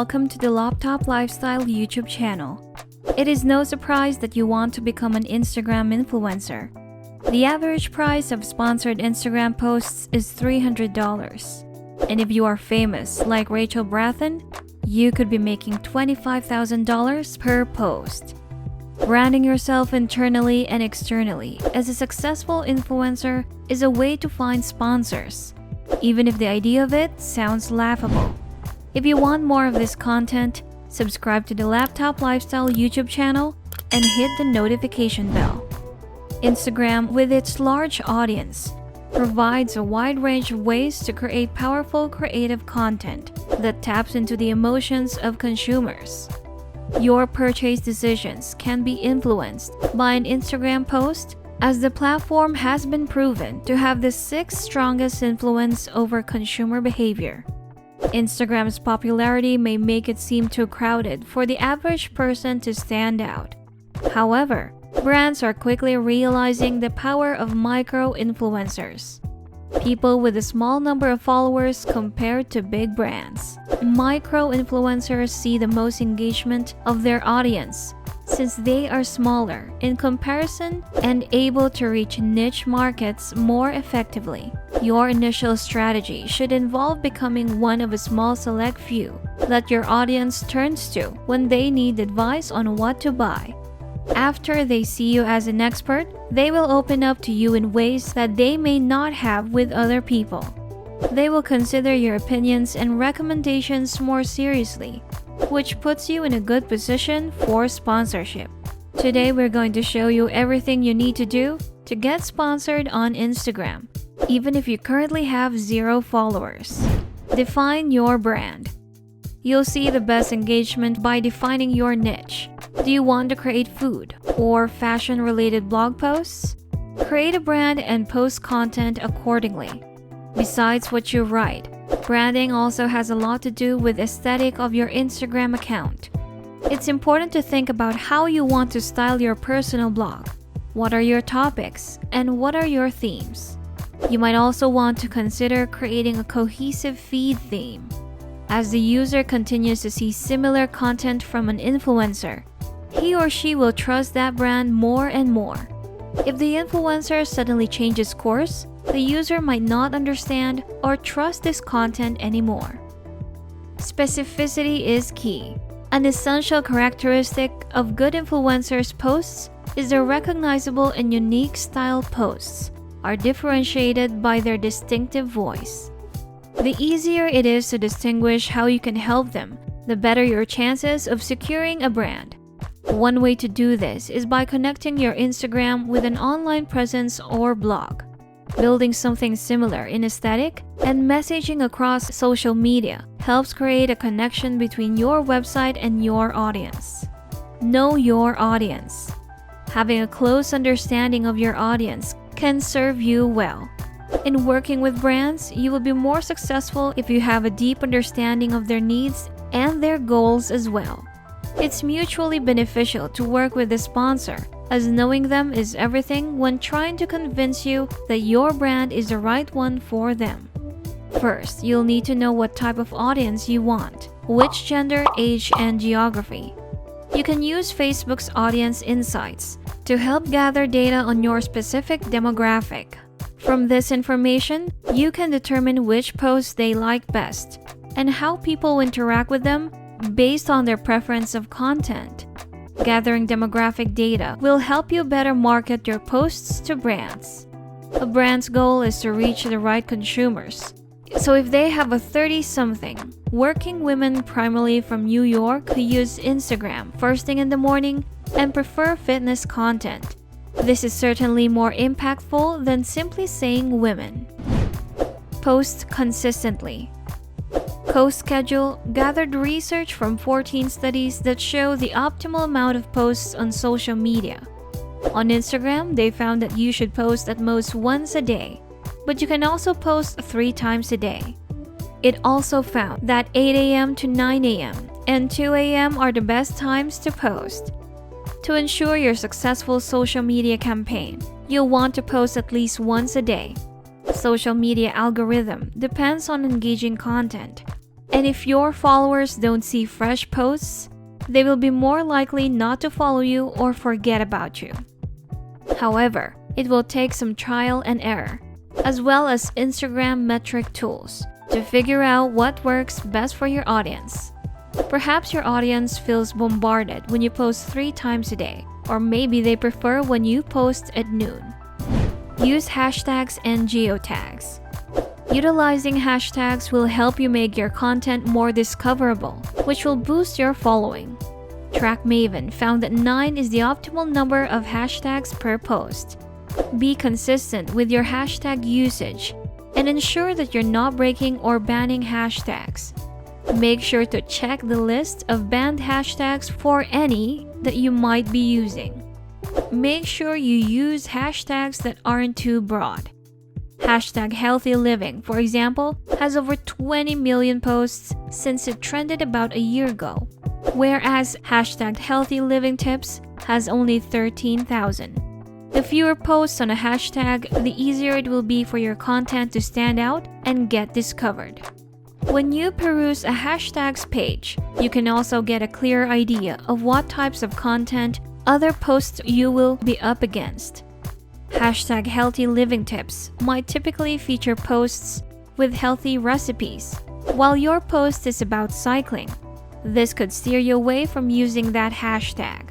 welcome to the Laptop Lifestyle YouTube channel. It is no surprise that you want to become an Instagram influencer. The average price of sponsored Instagram posts is $300. And if you are famous like Rachel Brathen, you could be making $25,000 per post. Branding yourself internally and externally as a successful influencer is a way to find sponsors, even if the idea of it sounds laughable. If you want more of this content, subscribe to the Laptop Lifestyle YouTube channel and hit the notification bell. Instagram, with its large audience, provides a wide range of ways to create powerful creative content that taps into the emotions of consumers. Your purchase decisions can be influenced by an Instagram post, as the platform has been proven to have the sixth strongest influence over consumer behavior. Instagram's popularity may make it seem too crowded for the average person to stand out. However, brands are quickly realizing the power of micro-influencers, people with a small number of followers compared to big brands. Micro-influencers see the most engagement of their audience since they are smaller in comparison and able to reach niche markets more effectively. Your initial strategy should involve becoming one of a small select few that your audience turns to when they need advice on what to buy. After they see you as an expert, they will open up to you in ways that they may not have with other people. They will consider your opinions and recommendations more seriously, which puts you in a good position for sponsorship. Today, we're going to show you everything you need to do to get sponsored on Instagram, even if you currently have 0 followers. Define your brand. You'll see the best engagement by defining your niche. Do you want to create food or fashion-related blog posts? Create a brand and post content accordingly. Besides what you write, branding also has a lot to do with the aesthetic of your Instagram account. It's important to think about how you want to style your personal blog. What are your topics and what are your themes? You might also want to consider creating a cohesive feed theme. As the user continues to see similar content from an influencer, he or she will trust that brand more and more. If the influencer suddenly changes course, the user might not understand or trust this content anymore. Specificity is key. An essential characteristic of good influencers' posts is their recognizable and unique style. Posts are differentiated by their distinctive voice. The easier it is to distinguish how you can help them, the better your chances of securing a brand. One way to do this is by connecting your Instagram with an online presence or blog. Building something similar in aesthetic and messaging across social media helps create a connection between your website and your audience. Know your audience. Having a close understanding of your audience can serve you well. In working with brands, you will be more successful if you have a deep understanding of their needs and their goals as well. It's mutually beneficial to work with a sponsor, as knowing them is everything when trying to convince you that your brand is the right one for them. First, you'll need to know what type of audience you want, which gender, age, and geography. You can use Facebook's Audience Insights to help gather data on your specific demographic. From this information, you can determine which posts they like best and how people interact with them based on their preference of content. Gathering demographic data will help you better market your posts to brands. A brand's goal is to reach the right consumers. So if they have a 30-something working women primarily from New York who use Instagram first thing in the morning and prefer fitness content, this is certainly more impactful than simply saying women. Post consistently. CoSchedule gathered research from 14 studies that show the optimal amount of posts on social media. On Instagram, they found that you should post at most once a day, but you can also post 3 times a day. It also found that 8 a.m. to 9 a.m. and 2 a.m. are the best times to post. To ensure your successful social media campaign, you'll want to post at least once a day. Social media algorithm depends on engaging content. And if your followers don't see fresh posts, they will be more likely not to follow you or forget about you. However, it will take some trial and error, as well as Instagram metric tools, to figure out what works best for your audience. Perhaps your audience feels bombarded when you post 3 times a day, or maybe they prefer when you post at noon. Use hashtags and geotags. Utilizing hashtags will help you make your content more discoverable, which will boost your following. TrackMaven found that 9 is the optimal number of hashtags per post. Be consistent with your hashtag usage and ensure that you're not breaking or banning hashtags. Make sure to check the list of banned hashtags for any that you might be using. Make sure you use hashtags that aren't too broad. Hashtag Healthy Living, for example, has over 20 million posts since it trended about a year ago, whereas hashtag Healthy Living Tips has only 13,000. The fewer posts on a hashtag, the easier it will be for your content to stand out and get discovered. When you peruse a hashtags page, you can also get a clear idea of what types of content other posts you will be up against. Hashtag Healthy Living Tips might typically feature posts with healthy recipes, while your post is about cycling. This could steer you away from using that hashtag.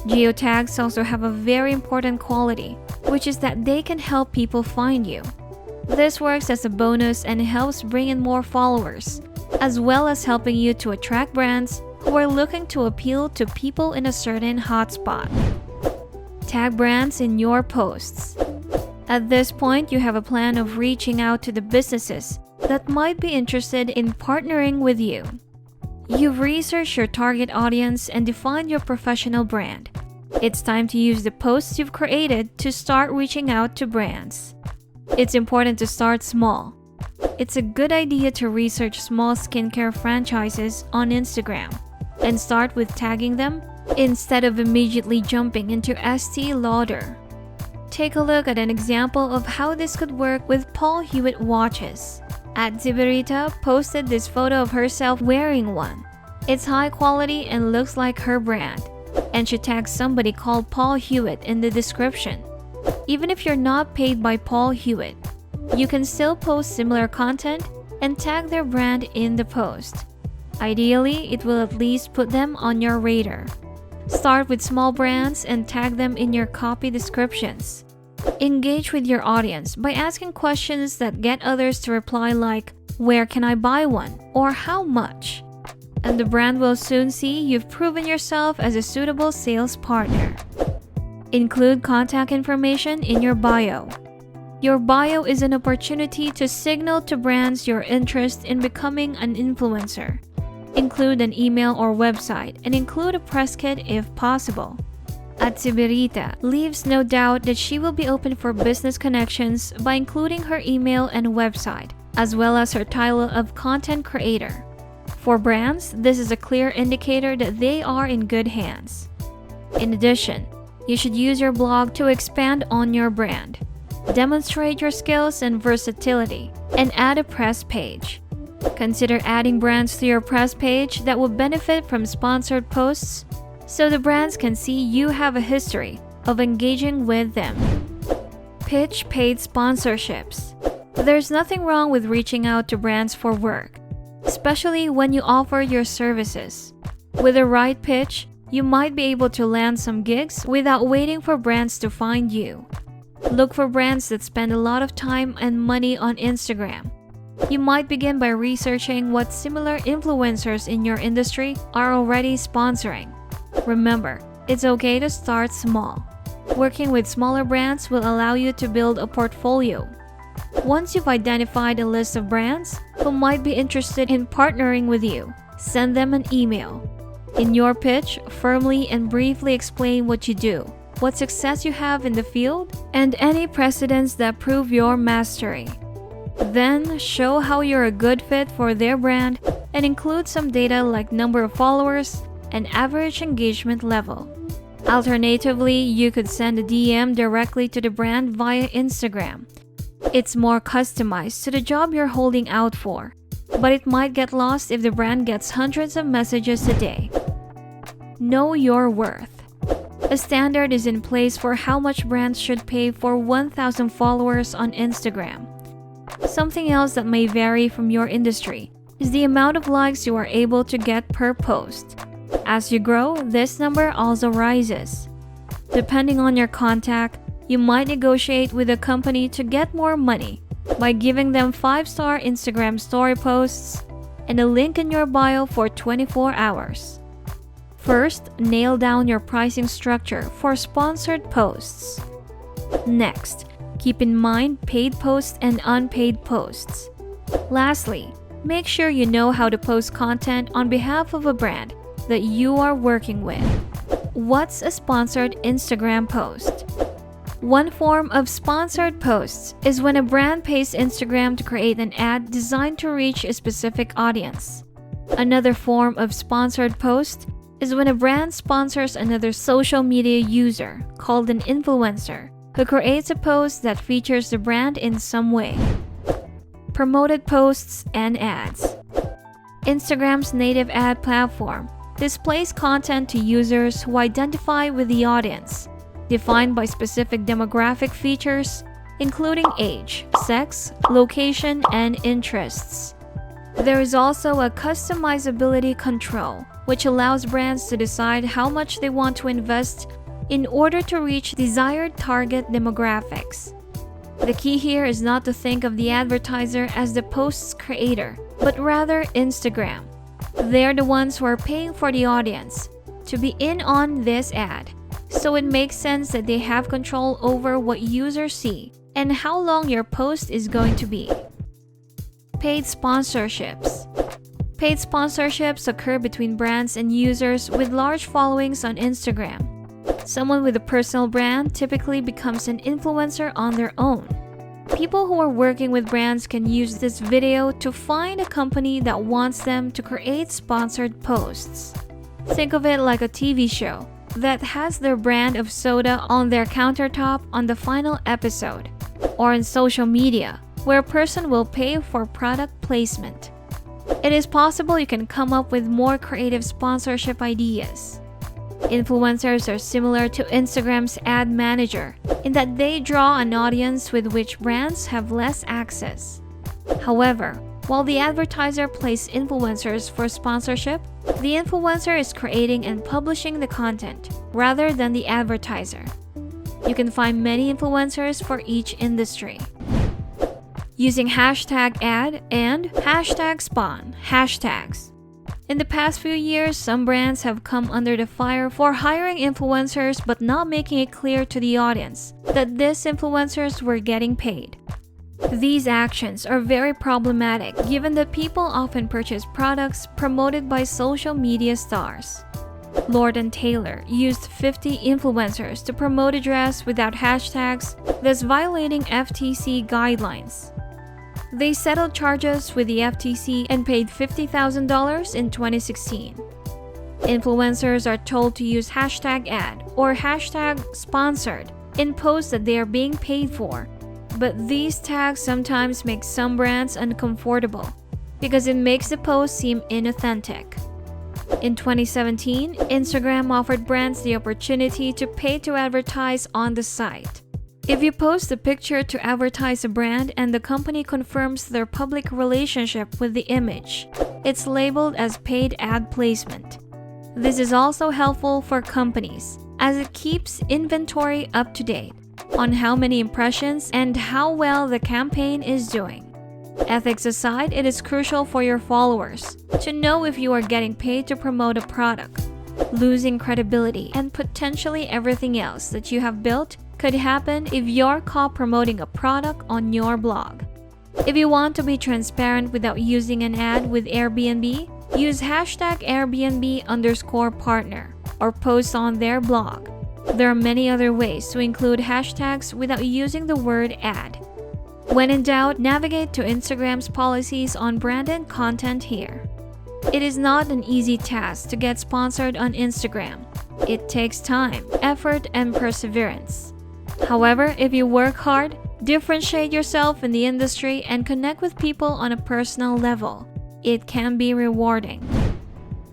Geotags also have a very important quality, which is that they can help people find you. This works as a bonus and helps bring in more followers, as well as helping you to attract brands who are looking to appeal to people in a certain hotspot. Tag brands in your posts. At this point, you have a plan of reaching out to the businesses that might be interested in partnering with you. You've researched your target audience and defined your professional brand. It's time to use the posts you've created to start reaching out to brands. It's important to start small. It's a good idea to research small skincare franchises on Instagram and start with tagging them instead of immediately jumping into Estee Lauder. Take a look at an example of how this could work with Paul Hewitt watches. @Ziberita posted this photo of herself wearing one. It's high quality and looks like her brand, and she tags somebody called Paul Hewitt in the description. Even if you're not paid by Paul Hewitt, you can still post similar content and tag their brand in the post. Ideally, it will at least put them on your radar. Start with small brands and tag them in your copy descriptions. Engage with your audience by asking questions that get others to reply like, "Where can I buy one?" or "How much?" And the brand will soon see you've proven yourself as a suitable sales partner. Include contact information in your bio. Your bio is an opportunity to signal to brands your interest in becoming an influencer. Include an email or website and include a press kit if possible. @Ziberita leaves no doubt that she will be open for business connections by including her email and website, as well as her title of content creator. For brands, this is a clear indicator that they are in good hands. In addition, you should use your blog to expand on your brand. Demonstrate your skills and versatility, and add a press page. Consider adding brands to your press page that will benefit from sponsored posts, so the brands can see you have a history of engaging with them. Pitch paid sponsorships. There's nothing wrong with reaching out to brands for work, especially when you offer your services. With the right pitch, you might be able to land some gigs without waiting for brands to find you. Look for brands that spend a lot of time and money on Instagram. You might begin by researching what similar influencers in your industry are already sponsoring. Remember, it's okay to start small. Working with smaller brands will allow you to build a portfolio. Once you've identified a list of brands who might be interested in partnering with you, send them an email. In your pitch, firmly and briefly explain what you do, what success you have in the field, and any precedents that prove your mastery. Then, show how you're a good fit for their brand and include some data like number of followers and average engagement level. Alternatively, you could send a DM directly to the brand via Instagram. It's more customized to the job you're holding out for, but it might get lost if the brand gets hundreds of messages a day. Know your worth. A standard is in place for how much brands should pay for 1,000 followers on Instagram. Something else that may vary from your industry is the amount of likes you are able to get per post. As you grow, this number also rises. Depending on your contact, you might negotiate with a company to get more money by giving them 5-star Instagram story posts and a link in your bio for 24 hours. First, nail down your pricing structure for sponsored posts. Next, keep in mind paid posts and unpaid posts. Lastly, make sure you know how to post content on behalf of a brand that you are working with. What's a sponsored Instagram post? One form of sponsored posts is when a brand pays Instagram to create an ad designed to reach a specific audience. Another form of sponsored post is when a brand sponsors another social media user, called an influencer, who creates a post that features the brand in some way. Promoted posts and ads. Instagram's native ad platform displays content to users who identify with the audience, defined by specific demographic features, including age, sex, location, and interests. There is also a customizability control, which allows brands to decide how much they want to invest in order to reach desired target demographics. The key here is not to think of the advertiser as the post's creator, but rather Instagram. They're the ones who are paying for the audience to be in on this ad, so it makes sense that they have control over what users see and how long your post is going to be. Paid sponsorships. Paid sponsorships occur between brands and users with large followings on Instagram. Someone with a personal brand typically becomes an influencer on their own. People who are working with brands can use this video to find a company that wants them to create sponsored posts. Think of it like a TV show that has their brand of soda on their countertop on the final episode, or in social media, where a person will pay for product placement. It is possible you can come up with more creative sponsorship ideas. Influencers are similar to Instagram's ad manager in that they draw an audience with which brands have less access. However, while the advertiser pays influencers for sponsorship, the influencer is creating and publishing the content rather than the advertiser. You can find many influencers for each industry. Using hashtag ad and hashtag spawn hashtags. In the past few years, some brands have come under the fire for hiring influencers but not making it clear to the audience that these influencers were getting paid. These actions are very problematic given that people often purchase products promoted by social media stars. Lord & Taylor used 50 influencers to promote a dress without hashtags, thus violating FTC guidelines. They settled charges with the FTC and paid $50,000 in 2016. Influencers are told to use hashtag ad or hashtag sponsored in posts that they are being paid for, but these tags sometimes make some brands uncomfortable because it makes the post seem inauthentic. In 2017, Instagram offered brands the opportunity to pay to advertise on the site. If you post a picture to advertise a brand and the company confirms their public relationship with the image, it's labeled as paid ad placement. This is also helpful for companies, as it keeps inventory up to date on how many impressions and how well the campaign is doing. Ethics aside, it is crucial for your followers to know if you are getting paid to promote a product. Losing credibility and potentially everything else that you have built could happen if you're caught promoting a product on your blog. If you want to be transparent without using an ad with Airbnb, use hashtag Airbnb_partner or post on their blog. There are many other ways to include hashtags without using the word ad. When in doubt, navigate to Instagram's policies on branded content here. It is not an easy task to get sponsored on Instagram. It takes time, effort, and perseverance. However, if you work hard, differentiate yourself in the industry, and connect with people on a personal level, it can be rewarding.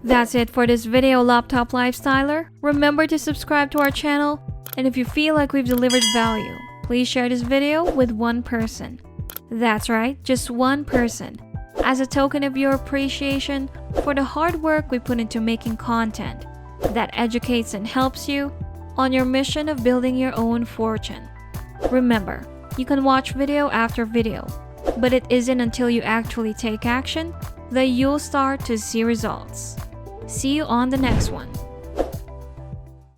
That's it for this video, Laptop Lifestyler. Remember to subscribe to our channel, and if you feel like we've delivered value, please share this video with one person. That's right, just one person, as a token of your appreciation for the hard work we put into making content that educates and helps you on your mission of building your own fortune. Remember, you can watch video after video, but it isn't until you actually take action that you'll start to see results. See you on the next one.